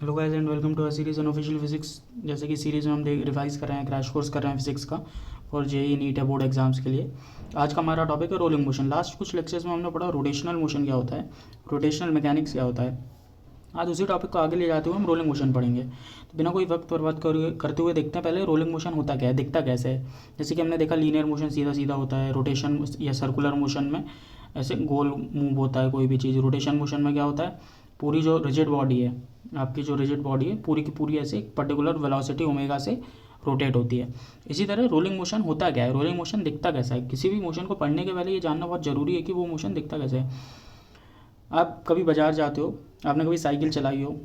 Hello guys and welcome to a series on official physics. जैसे कि series में हम रिवाइज कर रहे हैं, क्रैश कोर्स कर रहे हैं फिजिक्स का और जेई नीट है बोर्ड एग्जाम्स के लिए। आज का हमारा टॉपिक है रोलिंग मोशन। लास्ट कुछ लेक्चर्स में हमने पढ़ा रोटेशनल मोशन क्या होता है, रोटेशनल मैकेनिक्स क्या होता है। आज उसी टॉपिक को आगे ले जाते हुए हम रोलिंग मोशन पढ़ेंगे। तो बिना कोई वक्त बर्बाद करते हुए देखते हैं पहले रोलिंग मोशन होता क्या है, दिखता कैसे है। जैसे कि हमने देखा लीनियर मोशन सीधा सीधा होता है, रोटेशन या सर्कुलर मोशन में ऐसे गोल मूव होता है कोई भी चीज़। रोटेशन मोशन में क्या होता है, पूरी जो रिजिड बॉडी है, आपकी जो रिजिड बॉडी है पूरी की पूरी ऐसे एक पर्टिकुलर वेलोसिटी ओमेगा से रोटेट होती है। इसी तरह रोलिंग मोशन होता क्या है, रोलिंग मोशन दिखता कैसा है। किसी भी मोशन को पढ़ने के पहले ये जानना बहुत ज़रूरी है कि वो मोशन दिखता कैसे है। आप कभी बाज़ार जाते हो, आपने कभी साइकिल चलाई हो,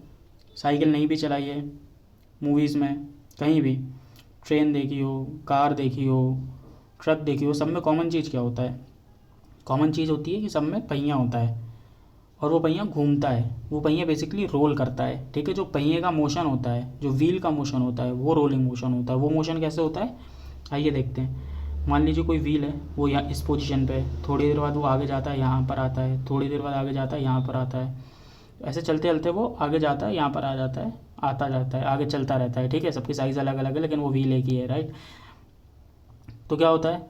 साइकिल नहीं भी चलाई है, मूवीज़ में कहीं भी ट्रेन देखी हो, कार देखी हो, ट्रक देखी हो, सब में कॉमन चीज़ क्या होता है, कॉमन चीज़ होती है कि सब में पहिया होता है और वो पहिया घूमता है। वो पहिया बेसिकली रोल करता है, ठीक है। जो पहिए का मोशन होता है, जो व्हील का मोशन होता है, वो रोलिंग मोशन होता है। वो मोशन कैसे होता है, आइए देखते हैं। मान लीजिए कोई व्हील है, वो यहाँ इस पोजीशन पे है, थोड़ी देर बाद वो आगे जाता है, यहाँ पर आता है, थोड़ी देर बाद आगे जाता है, यहाँ पर आता है। ऐसे चलते चलते वो आगे जाता है, यहाँ पर आ जाता है, आता जाता है, आगे चलता रहता है, ठीक है। सबकी साइज़ अलग अलग है लेकिन वो व्हील एक ही है, राइट। तो क्या होता है,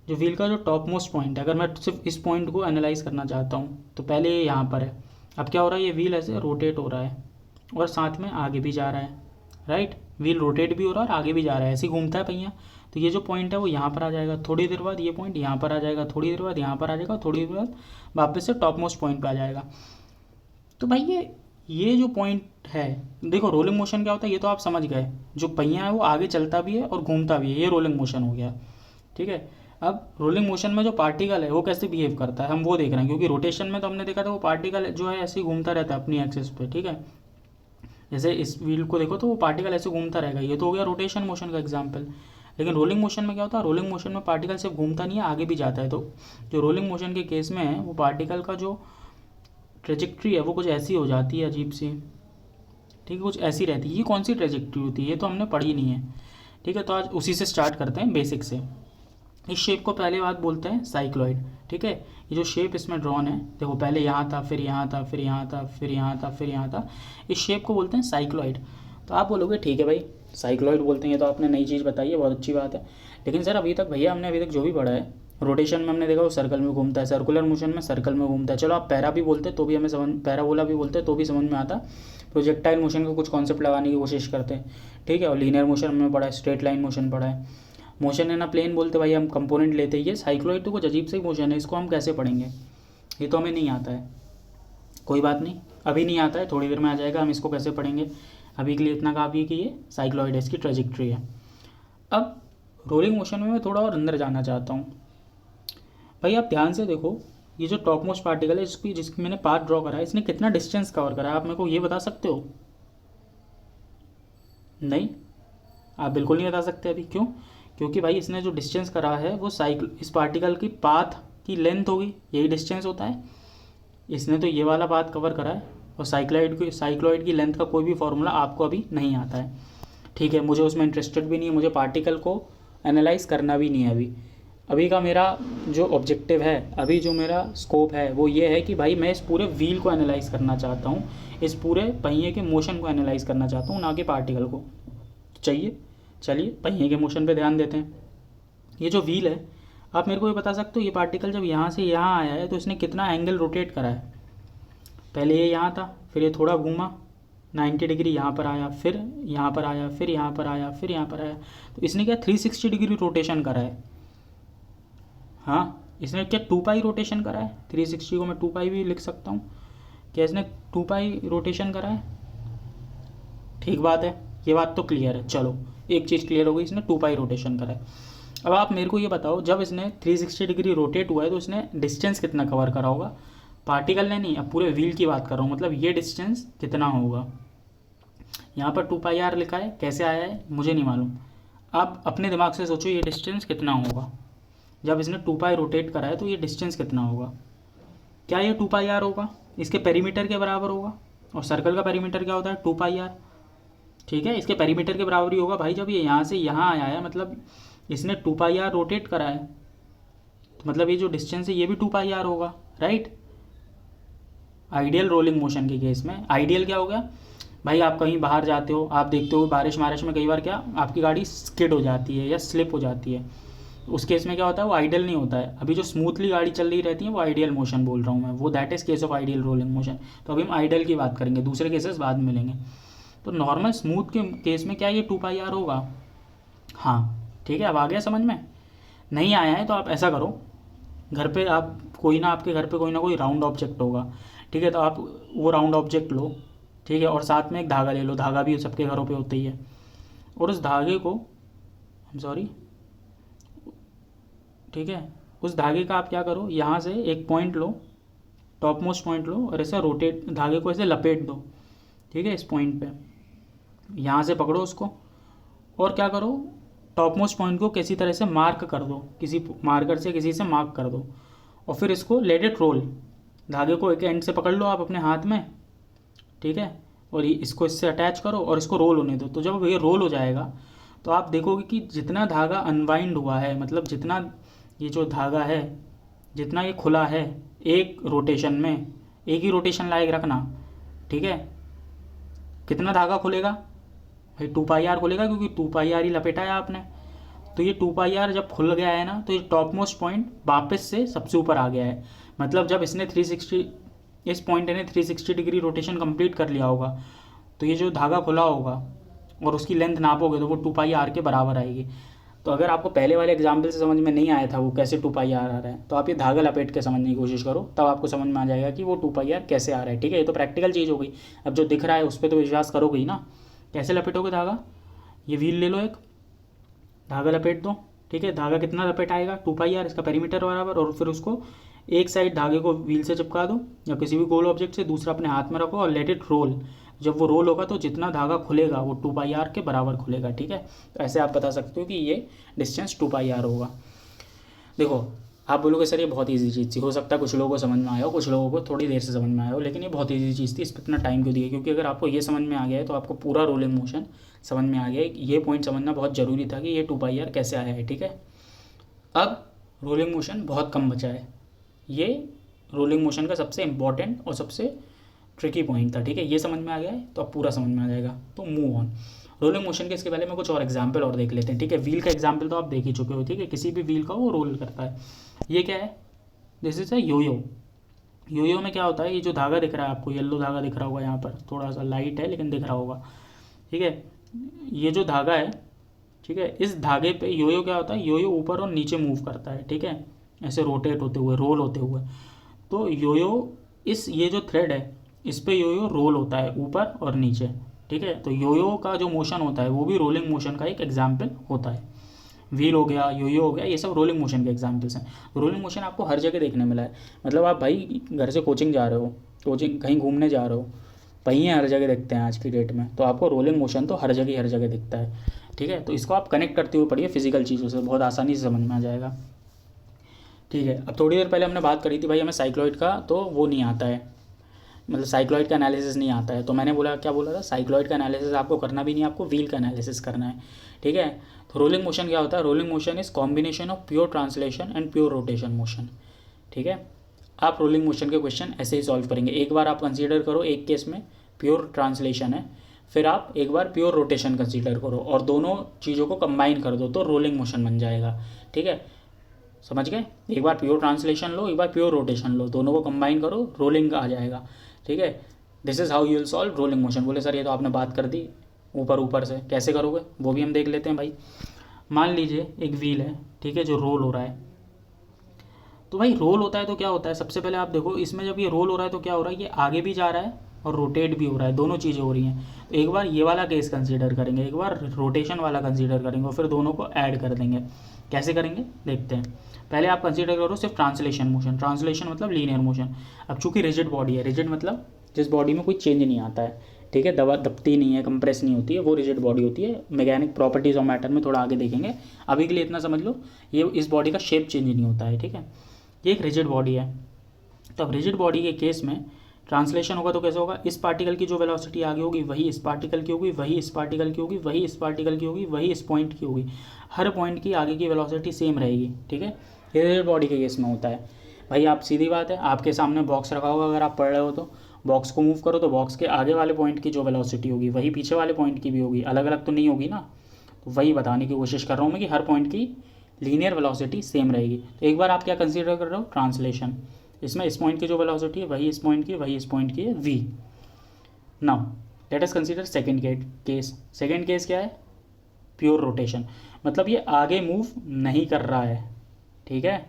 जो व्हील का जो टॉप मोस्ट पॉइंट है, अगर मैं सिर्फ इस पॉइंट को एनालाइज करना चाहता हूँ तो पहले ये यहाँ पर है। अब क्या हो रहा है, ये व्हील ऐसे रोटेट हो रहा है और साथ में आगे भी जा रहा है, राइट। व्हील रोटेट भी हो रहा है और आगे भी जा रहा है, ऐसे ही घूमता है पहिया। तो ये जो पॉइंट है वो यहाँ पर आ जाएगा, थोड़ी देर बाद ये पॉइंट यहाँ पर आ जाएगा, थोड़ी देर बाद यहाँ पर आ जाएगा, थोड़ी देर बाद वापस से टॉप मोस्ट पॉइंट पर आ जाएगा। तो भाई ये जो पॉइंट है, देखो रोलिंग मोशन क्या होता है ये तो आप समझ गए। जो पहिया है वो आगे चलता भी है और घूमता भी है, ये रोलिंग मोशन हो गया, ठीक है। अब रोलिंग मोशन में जो पार्टिकल है वो कैसे बिहेव करता है हम वो देख रहे हैं, क्योंकि रोटेशन में तो हमने देखा था वो पार्टिकल जो है ऐसे ही घूमता रहता है अपनी एक्सिस पे, ठीक है। जैसे इस व्हील को देखो तो वो पार्टिकल ऐसे घूमता रहेगा, ये तो हो गया रोटेशन मोशन का एग्जाम्पल। लेकिन रोलिंग मोशन में क्या होता है, रोलिंग मोशन में पार्टिकल सिर्फ घूमता नहीं है, आगे भी जाता है। तो जो रोलिंग मोशन के केस में है वो पार्टिकल का जो ट्रेजेक्ट्री है वो कुछ ऐसी हो जाती है, अजीब सी, ठीक है, कुछ ऐसी रहती है। ये कौन सी ट्रेजेक्ट्री होती है ये तो हमने पढ़ी नहीं है, ठीक है। तो आज उसी से स्टार्ट करते हैं, बेसिक से। इस शेप को पहले बात बोलते हैं साइक्लॉइड, ठीक है। ये जो शेप इसमें ड्रॉन है, देखो पहले यहाँ था, फिर यहाँ था, फिर यहाँ था, फिर यहाँ था, फिर यहाँ था, इस शेप को बोलते हैं साइक्लॉइड। तो आप बोलोगे ठीक है भाई, साइक्लॉइड बोलते हैं, ये तो आपने नई चीज़ बताई है, बहुत अच्छी बात है। लेकिन सर अभी तक भैया हमने अभी तक जो भी पढ़ा है, रोटेशन में हमने देखा वो सर्कल में घूमता है, सर्कुलर मोशन में सर्कल में घूमता है। चलो आप पैरा भी बोलते तो भी हमें समझ, पैराबोला भी बोलते तो भी समझ में आता। प्रोजेक्टाइल मोशन का कुछ कॉन्सेप्ट लगाने की कोशिश करते हैं, ठीक है। और लीनियर मोशन हमने पढ़ा है, स्ट्रेट लाइन मोशन पढ़ा है। मोशन है ना प्लेन बोलते भाई, हम कंपोनेंट लेते ही है। साइक्लॉइड तो कुछ अजीब से मोशन है, इसको हम कैसे पढ़ेंगे, ये तो हमें नहीं आता है। कोई बात नहीं, अभी नहीं आता है, थोड़ी देर में आ जाएगा, हम इसको कैसे पढ़ेंगे। अभी के लिए इतना काफ़ी है कि ये साइक्लॉइड है, इसकी ट्रेजेक्ट्री है। अब रोलिंग मोशन में मैं थोड़ा और अंदर जाना चाहता हूँ। भाई आप ध्यान से देखो, ये जो टॉप मोस्ट पार्टिकल है जिसकी मैंने पाथ ड्रॉ करा है, इसने कितना डिस्टेंस कवर करा है, आप मेरे को ये बता सकते हो। नहीं, आप बिल्कुल नहीं बता सकते अभी। क्यों, क्योंकि भाई इसने जो डिस्टेंस करा है वो इस पार्टिकल की पाथ की लेंथ होगी, यही डिस्टेंस होता है। इसने तो ये वाला पाथ कवर करा है और साइक्लॉइड की लेंथ का कोई भी फॉर्मूला आपको अभी नहीं आता है, ठीक है। मुझे उसमें इंटरेस्टेड भी नहीं है, मुझे पार्टिकल को एनालाइज करना भी नहीं है अभी। अभी का मेरा जो ऑब्जेक्टिव है, अभी जो मेरा स्कोप है वो ये है कि भाई मैं इस पूरे व्हील को एनालाइज करना चाहता हूँ, इस पूरे पहिए के मोशन को एनालाइज करना चाहता हूँ, ना कि पार्टिकल को। चाहिए, चलिए पहिए के मोशन पे ध्यान देते हैं। ये जो व्हील है, आप मेरे को ये बता सकते हो, ये पार्टिकल जब यहाँ से यहाँ आया है तो इसने कितना एंगल रोटेट करा है। पहले ये यहाँ था, फिर ये थोड़ा घूमा 90 डिग्री, यहाँ पर आया, फिर यहाँ पर आया, फिर यहाँ पर आया, फिर यहाँ पर आया। तो इसने क्या 360 डिग्री रोटेशन करा है। हाँ, इसने क्या 2 पाई रोटेशन करा है। 360 को मैं 2 पाई भी लिख सकता हूँ। क्या इसने 2 पाई रोटेशन करा है, ठीक बात है, ये बात तो क्लियर है। चलो एक चीज़ क्लियर हो गई, इसने 2 पाई रोटेशन करा है। अब आप मेरे को ये बताओ, जब इसने 360 डिग्री रोटेट हुआ है तो इसने डिस्टेंस कितना कवर करा होगा। पार्टिकल ने नहीं, अब पूरे व्हील की बात कर रहा हूँ, मतलब ये डिस्टेंस कितना होगा। यहाँ पर 2 पाई r लिखा है, कैसे आया है मुझे नहीं मालूम। आप अपने दिमाग से सोचो ये डिस्टेंस कितना होगा। जब इसने 2 पाई रोटेट करा है तो ये डिस्टेंस कितना होगा। क्या ये 2 पाई r होगा, इसके पेरीमीटर के बराबर होगा। और सर्कल का पेरीमीटर क्या होता है, 2 पाई r, ठीक है। इसके पेरीमीटर के बराबर ही होगा भाई। जब ये यहाँ से यहाँ आया है मतलब इसने 2 पाई r रोटेट करा है, तो मतलब ये जो डिस्टेंस है ये भी 2 पाई r होगा, राइट। आइडियल रोलिंग मोशन के केस में आइडियल क्या हो गया, भाई आप कहीं बाहर जाते हो, आप देखते हो बारिश में कई बार क्या आपकी गाड़ी स्किड हो जाती है या स्लिप हो जाती है, उस केस में क्या होता है, वो आइडियल नहीं होता है। अभी जो स्मूथली गाड़ी चल रही रहती है वो आइडियल मोशन बोल रहा हूँ मैं, वो that is case of ideal rolling motion. तो अभी हम आइडियल की बात करेंगे, दूसरे केसेस बाद में मिलेंगे। तो नॉर्मल स्मूथ के केस में क्या ये 2πr होगा? हाँ ठीक है, अब आ गया समझ में? नहीं आया है तो आप ऐसा करो, घर पे आप कोई ना, आपके घर पे कोई ना कोई राउंड ऑब्जेक्ट होगा, ठीक है, तो आप वो राउंड ऑब्जेक्ट लो, ठीक है, और साथ में एक धागा ले लो, धागा भी सबके घरों पे होता ही है। और उस धागे को, सॉरी, ठीक है, उस धागे का आप क्या करो, यहाँ से एक पॉइंट लो, टॉप मोस्ट पॉइंट लो, और ऐसा रोटेट, धागे को ऐसे लपेट दो, ठीक है, इस पॉइंट पे, यहाँ से पकड़ो उसको, और क्या करो, टॉप मोस्ट पॉइंट को किसी तरह से मार्क कर दो, किसी मार्कर से किसी से मार्क कर दो, और फिर इसको लेट इट रोल, धागे को एक एंड से पकड़ लो आप अपने हाथ में, ठीक है, और इसको इससे अटैच करो और इसको रोल होने दो। तो जब ये रोल हो जाएगा तो आप देखोगे कि जितना धागा अनवाइंड हुआ है, मतलब जितना ये जो धागा है, जितना ये खुला है एक रोटेशन में, एक ही रोटेशन लायक रखना, ठीक है, कितना धागा खुलेगा भाई? 2πr खुलेगा, क्योंकि 2πr ही लपेटा है आपने। तो ये 2πr जब खुल गया है ना, तो ये टॉप मोस्ट पॉइंट वापस से सबसे ऊपर आ गया है। मतलब जब इसने 360, इस पॉइंट ने 360 डिग्री रोटेशन कंप्लीट कर लिया होगा, तो ये जो धागा खुला होगा और उसकी लेंथ नापोगे तो वो 2πr के बराबर आएगी। तो अगर आपको पहले वाले एग्जाम्पल से समझ में नहीं आया था वो कैसे 2πr आ रहा है, तो आप ये धागा लपेट के समझने की कोशिश करो, तब आपको समझ में आ जाएगा कि वो 2πr कैसे आ रहा है, ठीक है। ये तो प्रैक्टिकल चीज़ हो गई। अब जो दिख रहा है उस पर तो विश्वास करोगे ही ना। कैसे लपेटोगे धागा? ये व्हील ले लो, एक धागा लपेट दो, ठीक है, धागा कितना लपेट आएगा? 2πr, इसका पेरीमीटर बराबर, और फिर उसको एक साइड धागे को व्हील से चिपका दो या किसी भी गोल ऑब्जेक्ट से, दूसरा अपने हाथ में रखो और लेट इट रोल। जब वो रोल होगा तो जितना धागा खुलेगा वो 2πr के बराबर खुलेगा, ठीक है। तो ऐसे आप बता सकते हो कि ये डिस्टेंस 2πr होगा। देखो आप बोलोगे सर ये बहुत ईजी चीज़ थी, हो सकता है कुछ लोगों को समझ में आया हो, कुछ लोगों को थोड़ी देर से समझ में आया हो, लेकिन ये बहुत ईजी चीज़ थी, इस पर इतना टाइम क्यों दिया? क्योंकि अगर आपको ये समझ में आ गया है तो आपको पूरा रोलिंग मोशन समझ में आ गया है। ये पॉइंट समझना बहुत ज़रूरी था कि ये 2πr कैसे आया है, ठीक है। अब रोलिंग मोशन बहुत कम बचा है, ये रोलिंग मोशन का सबसे इंपॉर्टेंट और सबसे ट्रिकी पॉइंट था, ठीक है। ये समझ में आ गया है तो अब पूरा समझ में आ जाएगा। तो मूव ऑन रोलिंग मोशन के। इसके पहले मैं कुछ और एग्जाम्पल और देख लेते हैं, ठीक है। व्हील का एग्जाम्पल तो आप देख ही चुके हो, ठीक है, किसी भी व्हील का वो रोल करता है। ये क्या है? This is a yoyo. Yoyo में क्या होता है, ये जो धागा दिख रहा है आपको, येलो धागा दिख रहा होगा, यहाँ पर थोड़ा सा लाइट है लेकिन दिख रहा होगा, ठीक है। ये जो धागा है, ठीक है, इस धागे पे योयो क्या होता है, योयो ऊपर और नीचे मूव करता है, ठीक है, ऐसे रोटेट होते हुए, रोल होते हुए। तो योयो, इस ये जो थ्रेड है इस पे योयो रोल होता है ऊपर और नीचे, ठीक है। तो योयो का जो मोशन होता है वो भी रोलिंग मोशन का एक एग्जाम्पल होता है। व्हील हो गया, योयो हो गया, ये सब रोलिंग मोशन के एग्जाम्पल्स हैं। रोलिंग मोशन आपको हर जगह देखने मिला है। मतलब आप भाई घर से कोचिंग जा रहे हो, कोचिंग कहीं घूमने जा रहे हो, पहिए हर जगह दिखते हैं आज की डेट में, तो आपको रोलिंग मोशन तो हर जगह दिखता है, ठीक है। तो इसको आप कनेक्ट करते हुए पढ़िए फिजिकल चीज़ों से, बहुत आसानी से समझ में आ जाएगा, ठीक है। अब थोड़ी देर पहले हमने बात करी थी भाई हमें साइक्लॉइड का तो वो नहीं आता है, मतलब साइक्लॉइड का एनालिसिस नहीं आता है। तो मैंने बोला, क्या बोला था, साइक्लॉइड का एनालिसिस आपको करना भी नहीं, आपको व्हील का एनालिसिस करना है, ठीक है। तो रोलिंग मोशन क्या होता है? Rolling motion is combination of pure translation and pure rotation motion, ठीक है। आप रोलिंग मोशन के क्वेश्चन ऐसे ही सॉल्व करेंगे। एक बार आप कंसीडर करो, एक केस में प्योर ट्रांसलेशन है, फिर आप एक बार प्योर रोटेशन कंसीडर करो और दोनों चीज़ों को कंबाइन कर दो तो रोलिंग मोशन बन जाएगा, ठीक है। समझ गए? एक बार प्योर ट्रांसलेशन लो, एक बार प्योर रोटेशन लो, दोनों को कंबाइन करो, रोलिंग आ जाएगा, ठीक है। This is how you will solve rolling motion. बोले सर ये तो आपने बात कर दी ऊपर से, कैसे करोगे वो भी हम देख लेते हैं भाई। मान लीजिए एक व्हील है, ठीक है, जो रोल हो रहा है। तो भाई रोल होता है तो क्या होता है, सबसे पहले आप देखो इसमें जब ये रोल हो रहा है तो क्या हो रहा है, ये आगे भी जा रहा है और रोटेट भी हो रहा है, दोनों चीज़ें हो रही हैं। तो एक बार ये वाला केस कंसीडर करेंगे, एक बार रोटेशन वाला कंसीडर करेंगे और फिर दोनों को ऐड कर देंगे। कैसे करेंगे देखते हैं। पहले आप कंसीडर करो सिर्फ ट्रांसलेशन मोशन। ट्रांसलेशन मतलब लीनियर मोशन। अब चूंकि रिजिड बॉडी है, रिजिड मतलब जिस बॉडी में कोई चेंज नहीं आता है, ठीक है, दबती नहीं है, कंप्रेस नहीं होती है, वो रिजिड बॉडी होती है। मैकेनिक प्रॉपर्टीज ऑफ मैटर में थोड़ा आगे देखेंगे, अभी के लिए इतना समझ लो, ये इस बॉडी का शेप चेंज नहीं होता है, ठीक है। ये एक रिजिड बॉडी है। तो अब रिजिड बॉडी के केस में ट्रांसलेशन होगा तो कैसे होगा, इस पार्टिकल की जो वेलोसिटी आगे होगी वही इस पार्टिकल की होगी, वही इस पार्टिकल की होगी, वही इस पार्टिकल की होगी, वही इस पॉइंट की होगी। हर पॉइंट की आगे की वेलोसिटी सेम रहेगी, ठीक है। ये रिजिड बॉडी के केस में होता है। भाई आप सीधी बात है, आपके सामने बॉक्स रखा होगा, अगर आप पढ़ रहे हो तो बॉक्स को मूव करो तो बॉक्स के आगे वाले पॉइंट की जो वेलोसिटी होगी वही पीछे वाले पॉइंट की भी होगी, अलग अलग तो नहीं होगी ना। तो वही बताने की कोशिश कर रहा हूँ मैं कि हर पॉइंट की लीनियर वेलोसिटी सेम रहेगी। तो एक बार आप क्या कंसीडर कर रहे हो, ट्रांसलेशन। इसमें इस पॉइंट की जो वेलोसिटी है वही इस पॉइंट की, वही इस पॉइंट की है v। Now let us consider second case. Second case क्या है, प्योर रोटेशन, मतलब ये आगे मूव नहीं कर रहा है, ठीक है,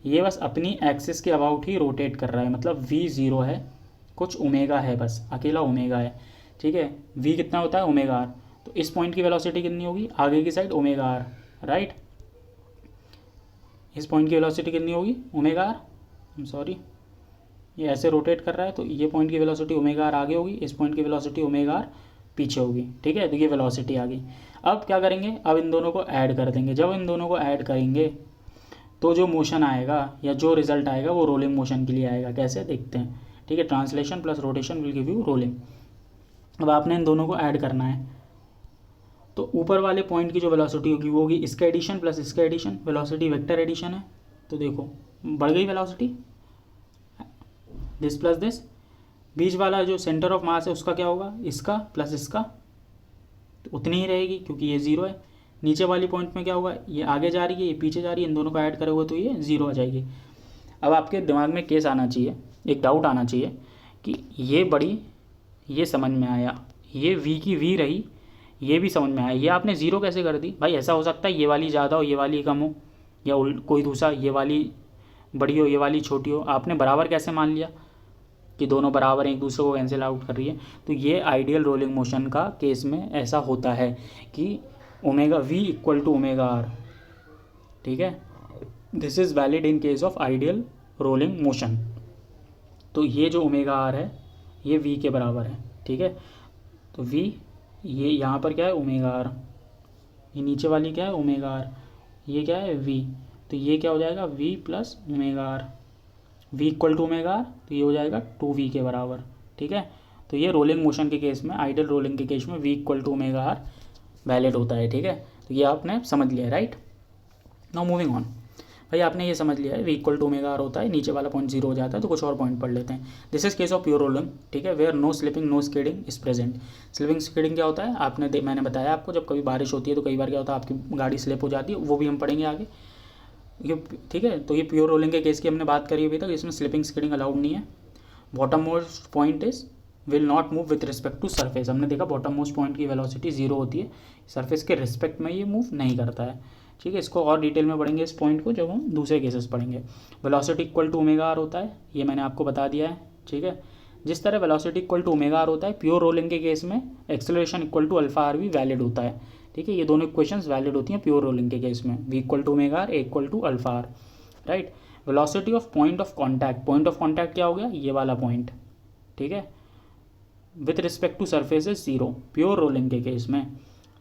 ये बस अपनी एक्सिस के अबाउट ही रोटेट कर रहा है, मतलब v ज़ीरो है, कुछ ओमेगा है, बस अकेला ओमेगा है, ठीक है। v कितना होता है, ओमेगा आर। तो इस पॉइंट की वेलोसिटी कितनी होगी, आगे की साइड ओमेगा आर, राइट। इस पॉइंट की वेलोसिटी कितनी होगी, ओमेगा आर, सॉरी ये ऐसे रोटेट कर रहा है तो ये पॉइंट की वेलोसिटी ओमेगा आर आगे होगी, इस पॉइंट की वेलोसिटी ओमेगा आर पीछे होगी, ठीक है। तो ये वेलोसिटी आ गई। अब क्या करेंगे, अब इन दोनों को ऐड कर देंगे। जब इन दोनों को ऐड करेंगे तो जो मोशन आएगा या जो रिजल्ट आएगा वो रोलिंग मोशन के लिए आएगा। कैसे, देखते हैं, ठीक है। Translation plus rotation will give you rolling. अब आपने इन दोनों को ऐड करना है, तो ऊपर वाले पॉइंट की जो वेलोसिटी होगी वो होगी इसका एडिशन प्लस इसका एडिशन, वेलोसिटी वेक्टर एडिशन है। तो देखो बढ़ गई वेलोसिटी, दिस प्लस दिस। बीच वाला जो सेंटर ऑफ मास है उसका क्या होगा, इसका प्लस इसका, तो उतनी ही रहेगी क्योंकि ये ज़ीरो है। नीचे वाली पॉइंट में क्या होगा, ये आगे जा रही है, ये पीछे जा रही है, इन दोनों को ऐड करोगे तो ये ज़ीरो आ जाएगी। अब आपके दिमाग में केस आना चाहिए, एक डाउट आना चाहिए कि ये बड़ी, ये समझ में आया, ये v की v रही, ये भी समझ में आया, ये आपने ज़ीरो कैसे कर दी। भाई ऐसा हो सकता है ये वाली ज़्यादा हो ये वाली कम हो, या कोई दूसरा ये वाली बड़ी हो ये वाली छोटी हो। आपने बराबर कैसे मान लिया कि दोनों बराबर हैं, एक दूसरे को कैंसिल आउट कर रही है। तो ये आइडियल रोलिंग मोशन का केस में ऐसा होता है कि omega v equal to omega R, ठीक है। This is valid in case of ideal rolling motion. तो ये जो ओमेगा आर है ये v के बराबर है, ठीक है। तो v ये यहाँ पर क्या है, ओमेगा आर, ये नीचे वाली क्या है, ओमेगा आर, ये क्या है v, तो ये क्या हो जाएगा v plus omega R, v equal to omega R, तो ये हो जाएगा 2v के बराबर, ठीक है। तो ये रोलिंग मोशन के केस में, आइडियल रोलिंग के केस में v equal to omega are valid होता है, ठीक है। तो ये आपने समझ लिया है, राइट। Now moving on. भाई आपने ये समझ लिया है v equal to omega are होता है, नीचे वाला पॉइंट जीरो हो जाता है। तो कुछ और पॉइंट पढ़ लेते हैं। This is case of pure rolling, ठीक है, where no slipping no skidding is present. Slipping skidding क्या होता है, मैंने बताया आपको, जब कभी बारिश होती है तो कई बार क्या होता है आपकी गाड़ी स्लिप हो जाती है, वो भी हम पढ़ेंगे आगे, ठीक है। तो ये प्योर रोलिंग के केस की हमने बात करी अभी तक, इसमें स्लिपिंग स्किडिंग अलाउड नहीं है। Bottom most point is will not move with respect to surface. हमने देखा बॉटम मोस्ट पॉइंट की वेलोसिटी जीरो होती है, सरफेस के रिस्पेक्ट में ये मूव नहीं करता है, ठीक है। इसको और डिटेल में पढ़ेंगे इस पॉइंट को जब हम दूसरे केसेस पढ़ेंगे। Velocity equal to omega are होता है, ये मैंने आपको बता दिया है, ठीक है। जिस तरह velocity equal to omega are होता है, प्योर रोलिंग के केस में acceleration equal to alpha r भी वैलिड होता है, ठीक है। ये दोनों इक्वेशंस वैलिड होती हैं प्योर रोलिंग के केस में, v equal to omega r, a equal to alpha r, right. Velocity of point of contact, point of contact क्या हो गया, ये वाला पॉइंट, ठीक है, with respect to surface is zero. Pure rolling के केस में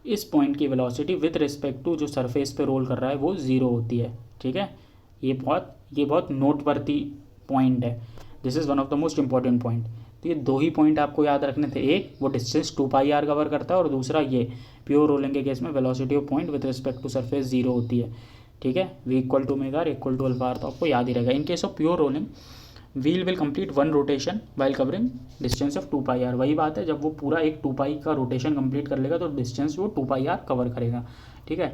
इस पॉइंट की वेलोसिटी विथ रिस्पेक्ट टू जो सरफेस पे रोल कर रहा है वो ज़ीरो होती है, ठीक है। ये बहुत नोटवर्दी पॉइंट है, this is one of the most important point. तो ये दो ही पॉइंट आपको याद रखने थे, एक वो डिस्टेंस 2πr कवर करता है और दूसरा ये प्योर रोलिंग के केस में velocity of point with respect to surface zero होती है, ठीक है। v equal to omega r, equal to alpha r, तो आपको याद ही रहेगा। In case of pure rolling wheel will complete one rotation while covering distance of 2πr। वही बात है, जब वो पूरा एक 2π का रोटेशन कंप्लीट कर लेगा तो डिस्टेंस वो 2πr कवर करेगा, ठीक है।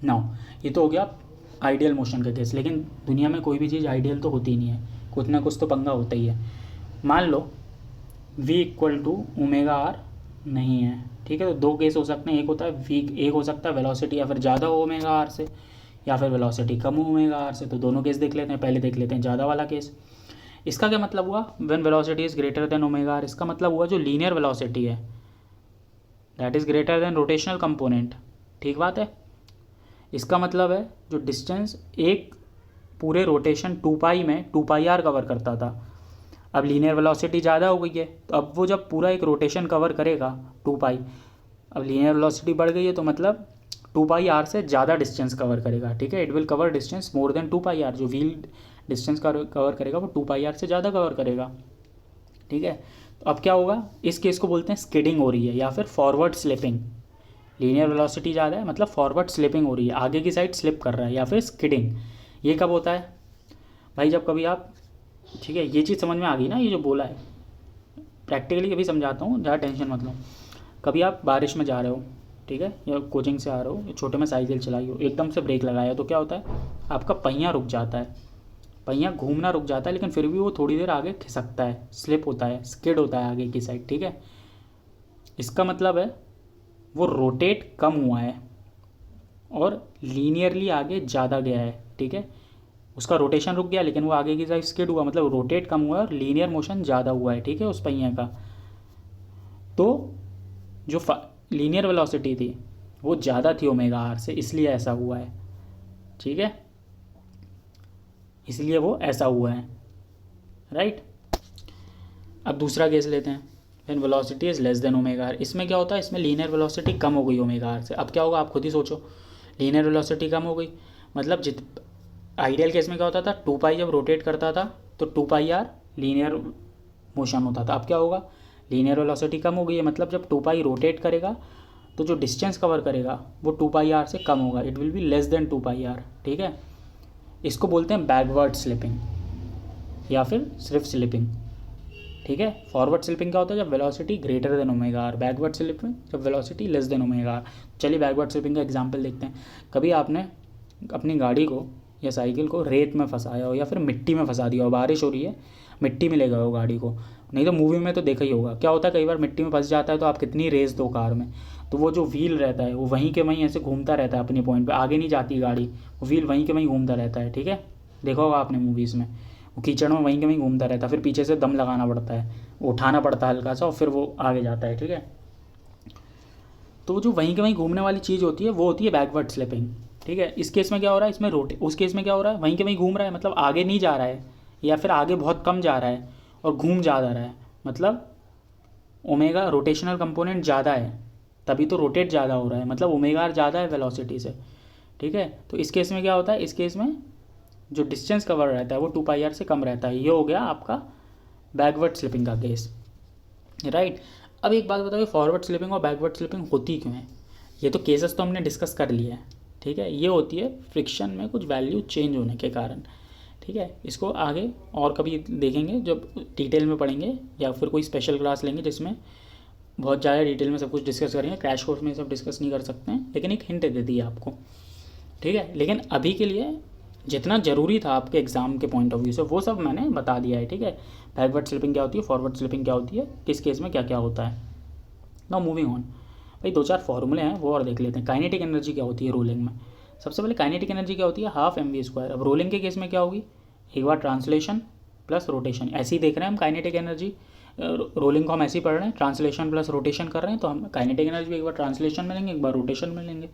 नाउ ये तो हो गया आइडियल मोशन का केस, लेकिन दुनिया में कोई भी चीज़ आइडियल तो होती नहीं है, कुछ ना कुछ तो पंगा होता ही है। मान लो v equal to omega r नहीं है, ठीक है। तो दो केस हो सकते हैं, एक होता है v, एक हो सकता है वेलोसिटी या फिर ज़्यादा हो ओमेगा आर से, या फिर वेलोसिटी कम हो ओमेगा आर से। तो दोनों केस देख लेते हैं। पहले देख लेते हैं ज़्यादा वाला केस। इसका क्या मतलब हुआ, when velocity is greater than omega r. इसका मतलब हुआ जो लीनियर वेलोसिटी है that is greater than rotational component, ठीक बात है। इसका मतलब है जो डिस्टेंस एक पूरे रोटेशन 2π में 2πr कवर करता था, अब लीनियर वेलोसिटी ज़्यादा हो गई है, तो अब वो जब पूरा एक रोटेशन कवर करेगा 2π, अब लीनियर वेलोसिटी बढ़ गई है तो मतलब 2πr से ज़्यादा डिस्टेंस कवर करेगा, ठीक है। It will cover distance more than 2πr। जो व्हील डिस्टेंस कवर करेगा वो 2πr से ज़्यादा कवर करेगा, ठीक है। तो अब क्या होगा, इस केस को बोलते हैं स्किडिंग हो रही है या फिर फॉरवर्ड स्लिपिंग। लीनियर वेलोसिटी ज़्यादा है मतलब फॉरवर्ड स्लिपिंग हो रही है, आगे की साइड स्लिप कर रहा है, या फिर स्किडिंग। ये कब होता है भाई, जब कभी आप, ठीक है, ये चीज़ समझ में आ गई ना, ये जो बोला है प्रैक्टिकली अभी समझाता हूँ, ज़्यादा टेंशन मत लो। कभी आप बारिश में जा रहे हो, ठीक है, या कोचिंग से आ रहे हो, छोटे में साइकिल चलाई हो, एकदम से ब्रेक लगाया तो क्या होता है, आपका पहिया रुक जाता है, पहिया घूमना रुक जाता है, लेकिन फिर भी वो थोड़ी देर आगे खिसकता है, स्लिप होता है, स्किड होता है आगे की साइड, ठीक है। इसका मतलब है वो रोटेट कम हुआ है और लीनियरली आगे ज़्यादा गया है, ठीक है। उसका रोटेशन रुक गया लेकिन वो आगे की साइड स्किड हुआ, मतलब रोटेट कम हुआ है और लीनियर मोशन ज़्यादा हुआ है, ठीक है, उस पहिए का। तो जो लीनियर वेलोसिटी थी वो ज़्यादा थी ओमेगा आर से, इसलिए ऐसा हुआ है, ठीक है, इसलिए वो ऐसा हुआ है, राइट। अब दूसरा केस लेते हैं, when velocity is less than omega r. इसमें क्या होता है, इसमें लीनियर वेलोसिटी कम हो गई ओमेगा आर से। अब क्या होगा आप खुद ही सोचो, लीनियर वेलोसिटी कम हो गई मतलब आइडियल केस में क्या होता था, 2 पाई जब रोटेट करता था तो 2 पाई आर लीनियर मोशन होता था। अब क्या होगा, लीनियर वेलोसिटी कम हो गई है, मतलब जब 2 पाई रोटेट करेगा तो जो डिस्टेंस कवर करेगा वो 2 पाई आर से कम होगा, it will be less than 2 pi r, ठीक है। इसको बोलते हैं बैकवर्ड स्लिपिंग या फिर सिर्फ स्लिपिंग, ठीक है। फॉरवर्ड स्लिपिंग क्या होता है, जब velocity greater than omega R. Backward slipping जब velocity less than omega R. चलिए बैकवर्ड स्लिपिंग का एग्जांपल देखते हैं। कभी आपने अपनी गाड़ी को या साइकिल को रेत में फंसाया हो या फिर मिट्टी में फंसा दिया हो, बारिश हो रही है, मिट्टी में ले गए हो गाड़ी को, नहीं तो मूवी में तो देखा ही होगा क्या होता है, कई बार मिट्टी में फंस जाता है तो आप कितनी रेस दो कार में, तो वो जो व्हील रहता है वो वहीं के वहीं ऐसे घूमता रहता है अपने पॉइंट पे, आगे नहीं जाती गाड़ी, वो व्हील वहीं के वहीं घूमता रहता है, ठीक है, देखा होगा आपने मूवीज़ में। वो कीचड़ में वहीं के वहीं घूमता रहता है, फिर पीछे से दम लगाना पड़ता है, उठाना पड़ता है हल्का सा और फिर वो आगे जाता है, ठीक है। तो जो वहीं के वहीं घूमने वाली चीज़ होती है वो होती है बैकवर्ड स्लिपिंग, ठीक है। इस केस में क्या हो रहा है, इसमें उस केस में क्या हो रहा है, वहीं के वहीं घूम रहा है, मतलब आगे नहीं जा रहा है या फिर आगे बहुत कम जा रहा है और घूम ज़्यादा रहा है, मतलब ओमेगा रोटेशनल कंपोनेंट ज़्यादा है, तभी तो रोटेट ज़्यादा हो रहा है, मतलब ओमेगा आर ज़्यादा है वेलोसिटी से, ठीक है। तो इस केस में क्या होता है, इस केस में जो डिस्टेंस कवर रहता है वो 2 पाई आर से कम रहता है। ये हो गया आपका बैकवर्ड स्लिपिंग का केस, राइट। अब एक बात बताइए, फॉरवर्ड स्लिपिंग और बैकवर्ड स्लिपिंग होती क्यों है। ये तो केसेस तो हमने डिस्कस कर लिए हैं, ठीक है। ये होती है फ्रिक्शन में कुछ वैल्यू चेंज होने के कारण, ठीक है। इसको आगे और कभी देखेंगे जब डिटेल में पढ़ेंगे या फिर कोई स्पेशल क्लास लेंगे जिसमें बहुत ज़्यादा डिटेल में सब कुछ डिस्कस करेंगे। क्रैश कोर्स में सब डिस्कस नहीं कर सकते हैं, लेकिन एक हिंट दे दी है आपको, ठीक है। लेकिन अभी के लिए जितना ज़रूरी था आपके एग्जाम के पॉइंट ऑफ व्यू से वो सब मैंने बता दिया है, ठीक है। बैकवर्ड स्लिपिंग क्या होती है, फॉरवर्ड स्लिपिंग क्या होती है, किस केस में क्या क्या होता है। नाउ मूविंग ऑन, भाई 2-4 फॉर्मूले हैं वो और देख लेते हैं। काइनेटिक एनर्जी क्या होती है रोलिंग में। सबसे पहले काइनेटिक एनर्जी क्या होती है, हाफ mv²। अब रोलिंग के केस में क्या होगी, एक बार ट्रांसलेशन प्लस रोटेशन, ऐसे ही देख रहे हैं हम काइनेटिक एनर्जी, रोलिंग को हम ऐसे ही पढ़ रहे हैं, ट्रांसलेशन प्लस रोटेशन कर रहे हैं, तो हम काइनेटिक एनर्जी एक बार ट्रांसलेशन में लेंगे एक बार रोटेशन में लेंगे।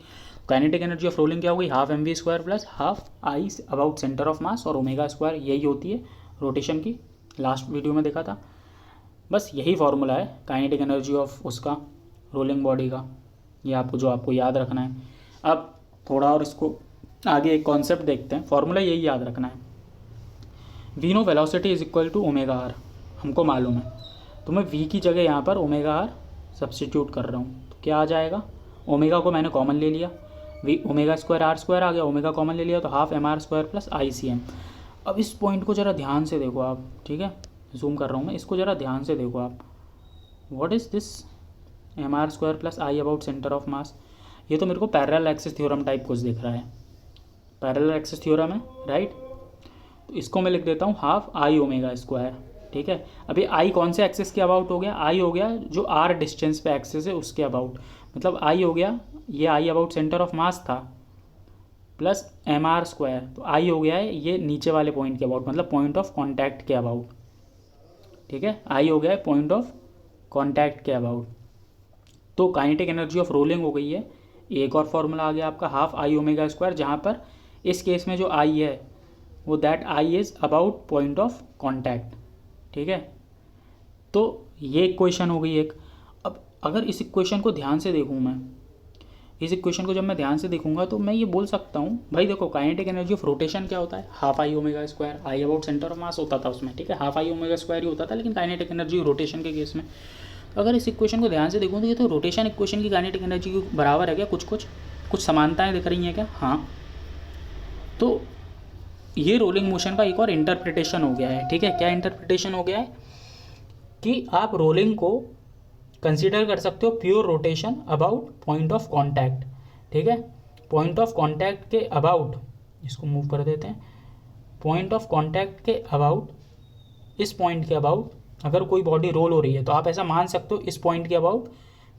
काइनेटिक एनर्जी ऑफ रोलिंग क्या होगी, half mv² plus half I about centre of मास और ओमेगा² यही होती है रोटेशन की, लास्ट वीडियो में देखा था। बस यही फार्मूला है काइनेटिक एनर्जी ऑफ उसका रोलिंग बॉडी का, ये आपको याद रखना है। अब थोड़ा और इसको आगे एक कॉन्सेप्ट देखते हैं, फार्मूला यही याद रखना है। We know velocity is equal to omega r, हमको मालूम है, तो मैं वी की जगह यहाँ पर ओमेगा आर सब्सटीट्यूट कर रहा हूँ, तो क्या आ जाएगा, ओमेगा को मैंने कॉमन ले लिया, वी ओमेगा² r² आ गया, ओमेगा कॉमन ले लिया तो हाफ mr² प्लस ICM। अब इस पॉइंट को ज़रा ध्यान से देखो आप, ठीक है, जूम कर रहा हूँ मैं, इसको ज़रा ध्यान से देखो आप। What is this mr² plus I about centre of मास, ये तो मेरे को पैरेलल एक्सिस थ्योरम टाइप कुछ दिख रहा है, पैरेलल एक्सिस थ्योरम है, राइट। तो इसको मैं लिख देता हूँ हाफ आई ओमेगा², ठीक है। अभी आई कौन से एक्सिस के अबाउट हो गया, आई हो गया जो आर डिस्टेंस पे एक्सिस है उसके अबाउट, मतलब आई हो गया, ये आई अबाउट सेंटर ऑफ मास था प्लस mr², तो आई हो गया है ये नीचे वाले पॉइंट के अबाउट, मतलब पॉइंट ऑफ कॉन्टैक्ट के अबाउट, ठीक है। आई हो गया है पॉइंट ऑफ कॉन्टैक्ट के अबाउट। तो काइनेटिक एनर्जी ऑफ रोलिंग हो गई है, एक और फॉर्मूला आ गया आपका हाफ आई ओमेगा², जहाँ पर इस केस में जो आई है वो that I is about point of contact, ठीक है। तो ये इक्वेशन हो गई एक। अब अगर इस इक्वेशन को ध्यान से देखूँ मैं, इस इक्वेशन को जब मैं ध्यान से देखूंगा तो मैं ये बोल सकता हूँ, भाई देखो काइनेटिक एनर्जी ऑफ रोटेशन क्या होता है, हाफ आई ओमेगा², I about centre of mass होता था उसमें, ठीक है, हाफ आई ओमेगा² ही होता था, लेकिन काइनेटिक एनर्जी रोटेशन के केस में अगर इस इक्वेशन को ध्यान से देखूँ तो ये तो रोटेशन इक्वेशन की काइनेटिक एनर्जी के बराबर है क्या, कुछ समानताएं दिख रही हैं क्या, हाँ। तो ये रोलिंग मोशन का एक और इंटरप्रिटेशन हो गया है, ठीक है। क्या इंटरप्रिटेशन हो गया है कि आप रोलिंग को कंसीडर कर सकते हो pure rotation about point of contact, ठीक है। पॉइंट ऑफ कांटेक्ट के अबाउट, इसको मूव कर देते हैं, पॉइंट ऑफ कांटेक्ट के अबाउट, इस पॉइंट के अबाउट अगर कोई बॉडी रोल हो रही है तो आप ऐसा मान सकते हो इस पॉइंट के अबाउट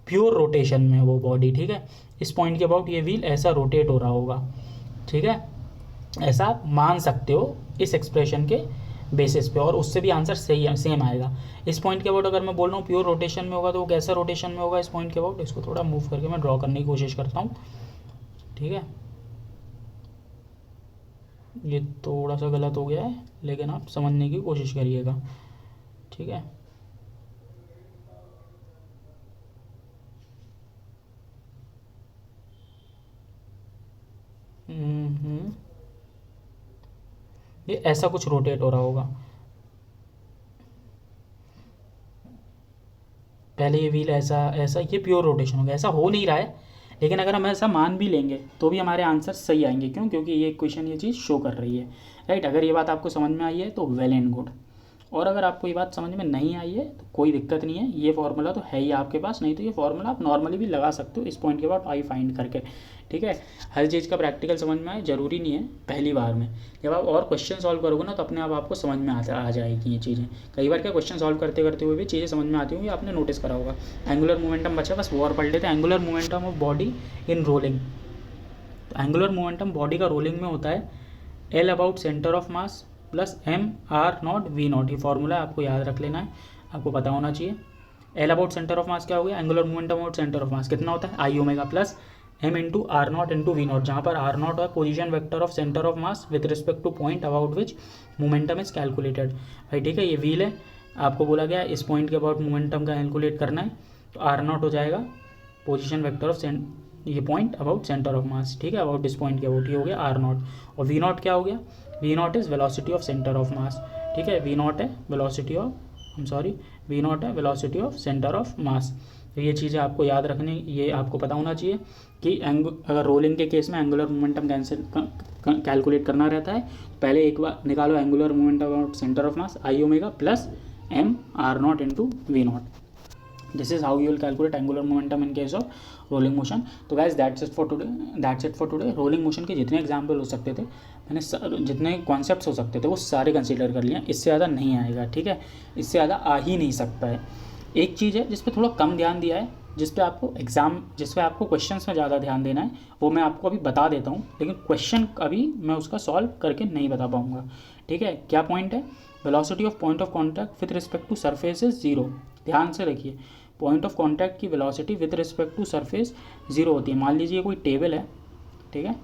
प्योर रोटेशन में वो बॉडी, ठीक है। इस पॉइंट के अबाउट ये व्हील ऐसा रोटेट हो रहा होगा, ठीक है। ऐसा आप मान सकते हो इस एक्सप्रेशन के बेसिस पे, और उससे भी आंसर सही सेम आएगा। इस पॉइंट के अबाउट अगर मैं बोल रहा हूँ प्योर रोटेशन में होगा तो वो कैसा रोटेशन में होगा इस पॉइंट के अबाउट, इसको थोड़ा मूव करके मैं ड्रॉ करने की कोशिश करता हूँ, ठीक है। ये थोड़ा सा गलत हो गया है लेकिन आप समझने की कोशिश करिएगा, ठीक है। ये ऐसा कुछ रोटेट हो रहा होगा, पहले ये व्हील ऐसा ऐसा, ये प्योर रोटेशन होगा। ऐसा हो नहीं रहा है लेकिन अगर हम ऐसा मान भी लेंगे तो भी हमारे आंसर सही आएंगे, क्यों? क्योंकि ये क्वेश्चन ये चीज़ शो कर रही है, राइट। अगर ये बात आपको समझ में आई है तो वेल एंड गुड, और अगर आपको ये बात समझ में नहीं आई है तो कोई दिक्कत नहीं है, ये फार्मूला तो है ही आपके पास, नहीं तो ये फार्मूला आप नॉर्मली भी लगा सकते हो इस पॉइंट के बाद आई फाइंड करके, ठीक है। हर चीज़ का प्रैक्टिकल समझ में आए ज़रूरी नहीं है पहली बार में, जब आप और क्वेश्चन सॉल्व करोगे ना तो अपने आप आपको समझ में आ जाएगी ये चीज़ें। कई बार क्या क्वेश्चन सॉल्व करते करते हुए भी चीज़ें समझ में आती होंगी, आपने नोटिस करा होगा। एंगुलर मोमेंटम बचा, बस वो और पढ़ लेते हैं। Angular momentum of body in rolling, तो एंगुलर मोमेंटम बॉडी का रोलिंग में होता है L about centre of mass plus M R naught V naught. ये फॉर्मूला आपको याद रख लेना है, आपको पता होना चाहिए। L about centre of mass क्या हो गया, angular momentum about centre of mass कितना होता है, I omega plus M into R naught into V naught, जहाँ पर आर नॉट है position vector of centre of mass with respect two point about which momentum is calculated. भाई ठीक है, ये व्हील है, आपको बोला गया इस पॉइंट के अबाउट मोमेंटम का कैलकुलेट करना है, तो आर नॉट हो जाएगा पोजिशन वेक्टर ऑफ ये point about centre of mass, ठीक है, अबाउट दिस पॉइंट के अबाउट, ये हो गया आर नॉट। और वी नॉट क्या हो गया, v naught is velocity of centre of mass, ठीक है। वी नॉट है वेलोसिटी ऑफ, वी नॉट है velocity of centre of mass. तो ये चीज़ें आपको याद रखनी, ये आपको पता होना चाहिए कि अगर रोलिंग के केस में एंगुलर मोमेंटम कैलकुलेट करना रहता है, पहले एक बार निकालो angular momentum about centre of mass I omega plus M R naught into V naught. This is how you will calculate angular momentum in case of rolling motion. तो guys that's it for today. Rolling motion के जितने example हो सकते थे, मैंने जितने concepts हो सकते थे वो सारे कंसीडर कर लिए, इससे ज़्यादा नहीं आएगा, ठीक है, इससे ज़्यादा आ ही नहीं सकता है। एक चीज़ है जिस पे थोड़ा कम ध्यान दिया है, जिस पे आपको क्वेश्चंस में ज़्यादा ध्यान देना है, वो मैं आपको अभी बता देता हूँ, लेकिन क्वेश्चन अभी मैं उसका सॉल्व करके नहीं बता पाऊँगा, ठीक है। क्या पॉइंट है, velocity of point of contact with respect to surface is zero. ध्यान से रखिए, पॉइंट ऑफ कॉन्टैक्ट की velocity with respect to surface zero होती है। मान लीजिए कोई टेबल है, ठीक है,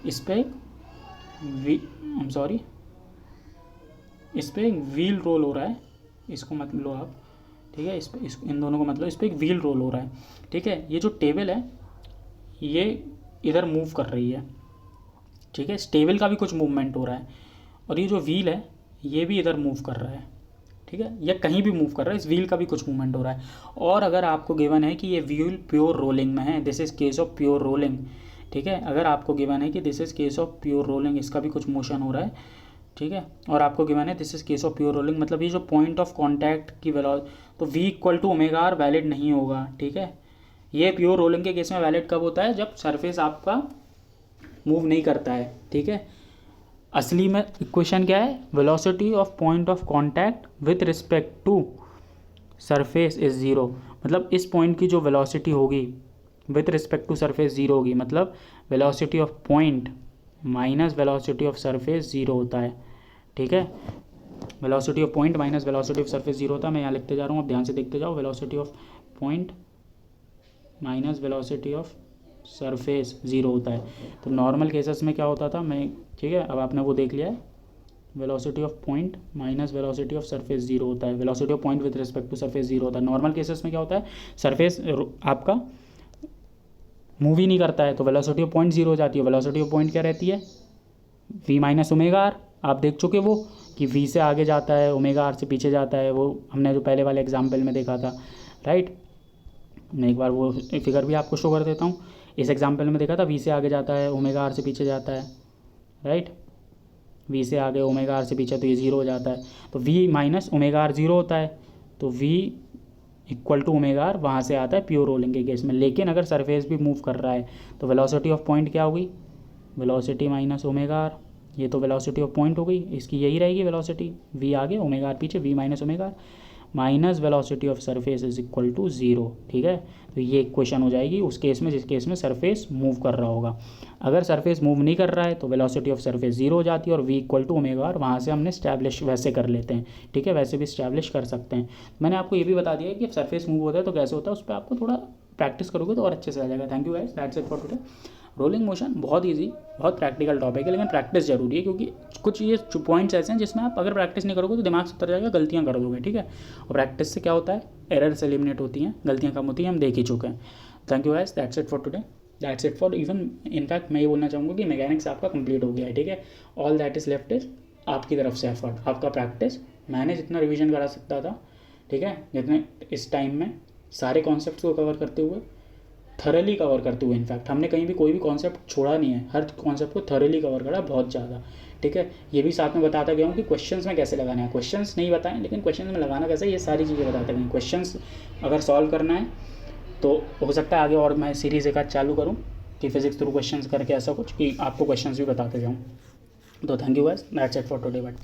इस पर इस पर एक व्हील रोल हो रहा है, इसको मत लो आप, ठीक है, इन दोनों को मतलब इस पर एक व्हील रोल हो रहा है, ठीक है। ये जो टेबल है ये इधर मूव कर रही है, ठीक है, इस टेबल का भी कुछ मूवमेंट हो रहा है, और ये जो व्हील है ये भी इधर मूव कर रहा है, ठीक है, ये कहीं भी मूव कर रहा है, इस व्हील का भी कुछ मूवमेंट हो रहा है। और अगर आपको गिवन है कि ये व्हील प्योर रोलिंग में है, this is case of pure rolling, ठीक है, अगर आपको गिवन है कि this is case of pure rolling, इसका भी कुछ मोशन हो रहा है, ठीक है, और आपको गिवन है this is case of pure rolling, मतलब ये जो पॉइंट ऑफ कॉन्टैक्ट की वेलोसिटी, तो v equal to omega are valid नहीं होगा, ठीक है। ये प्योर रोलिंग के केस में वैलिड कब होता है, जब सरफेस आपका मूव नहीं करता है, ठीक है। असली में इक्वेशन क्या है, velocity of point of contact with respect to surface is zero, मतलब इस पॉइंट की जो वेलोसिटी होगी with respect to surface zero होगी, मतलब velocity of point minus velocity of surface zero होता है, ठीक है। Velocity of point minus velocity of surface zero होता है। मैं यहाँ लिखते जा रहा हूँ, आप ध्यान से देखते जाओ, velocity of point minus velocity of surface zero होता है। तो नॉर्मल केसेस में क्या होता था, मैं, ठीक है, अब आपने वो देख लिया है, velocity of point minus velocity of surface zero होता है, velocity of point with respect to surface zero होता है। नॉर्मल केसेस में क्या होता है, सरफेस आपका मूव ही नहीं करता है तो वेलोसिटी ऑफ पॉइंट ज़ीरो हो जाती है। वेलोसिटी ऑफ पॉइंट क्या रहती है, v माइनस ओमेगा आर, आप देख चुके वो कि v से आगे जाता है, ओमेगा आर से पीछे जाता है, वो हमने जो पहले वाले एग्जाम्पल में देखा था, राइट। मैं एक बार वो फिगर भी आपको शो कर देता हूँ। इस एग्जाम्पल में देखा था v से आगे जाता है, ओमेगा आर से पीछे जाता है, राइट, v से आगे ओमेगा आर से पीछे, तो ये ज़ीरो हो जाता है। तो v minus omega r zero होता है, तो v equal to omega r वहाँ से आता है प्योर रोलिंग के केस में। लेकिन अगर सरफेस भी मूव कर रहा है तो वेलोसिटी ऑफ पॉइंट क्या होगी, वेलोसिटी माइनस ओमेगा आर। ये तो वेलोसिटी ऑफ पॉइंट हो गई, इसकी यही रहेगी वेलोसिटी, v आगे ओमेगा आर पीछे, v minus omega r minus velocity of surface is equal to zero. ठीक है, तो ये इक्वेशन हो जाएगी उस केस में जिस केस में सरफेस मूव कर रहा होगा। अगर सरफेस मूव नहीं कर रहा है तो वेलोसिटी ऑफ सरफेस ज़ीरो हो जाती है और v equal to omega r वहाँ से हमने स्टैब्लिश वैसे कर लेते हैं। ठीक है, वैसे भी स्टैब्लिश कर सकते हैं। मैंने आपको ये भी बता दिया है कि सरफेस मूव होता है तो कैसे होता है, उस पर आपको थोड़ा प्रैक्टिस करोगे तो और अच्छे से आ जाएगा। Thank you guys, that's it for today. Rolling motion बहुत इजी, बहुत प्रैक्टिकल टॉपिक है, लेकिन प्रैक्टिस जरूरी है क्योंकि कुछ ये पॉइंट्स ऐसे हैं जिसमें आप अगर प्रैक्टिस नहीं करोगे तो दिमाग से उतर जाएगा, गलतियाँ कर दोगे। ठीक है, और प्रैक्टिस से क्या होता है, एरर्स एलिमिनेट होती हैं, गलतियाँ कम होती हैं, हम देख ही चुके हैं। Thank you guys, that's it for today, that's it for even in fact मैं ये बोलना चाहूँगा कि मैकेनिक्स आपका कंप्लीट हो गया है। ठीक है, all that is left is आपकी तरफ से एफर्ट, आपका प्रैक्टिस। मैंने जितना रिविजन करा सकता था, ठीक है, जितने इस टाइम में सारे कॉन्सेप्ट्स को कवर करते हुए, थरली कवर करते हुए, इनफैक्ट हमने कहीं भी कोई भी कॉन्सेप्ट छोड़ा नहीं है, हर कॉन्सेप्ट को थरली कवर करा बहुत ज़्यादा। ठीक है, ये भी साथ में बताता गया हूँ कि क्वेश्चंस में कैसे लगाना है, क्वेश्चंस नहीं बताएं लेकिन क्वेश्चंस में लगाना कैसे, ये सारी चीज़ें बताते गए। क्वेश्चंस अगर सॉल्व करना है तो हो सकता है आगे और मैं सीरीज़ एक आध चालू करूँ कि फिजिक्स थ्रू क्वेश्चंस करके, ऐसा कुछ कि आपको क्वेश्चंस भी बताते जाऊँ। तो thank you guys, that's it for today. But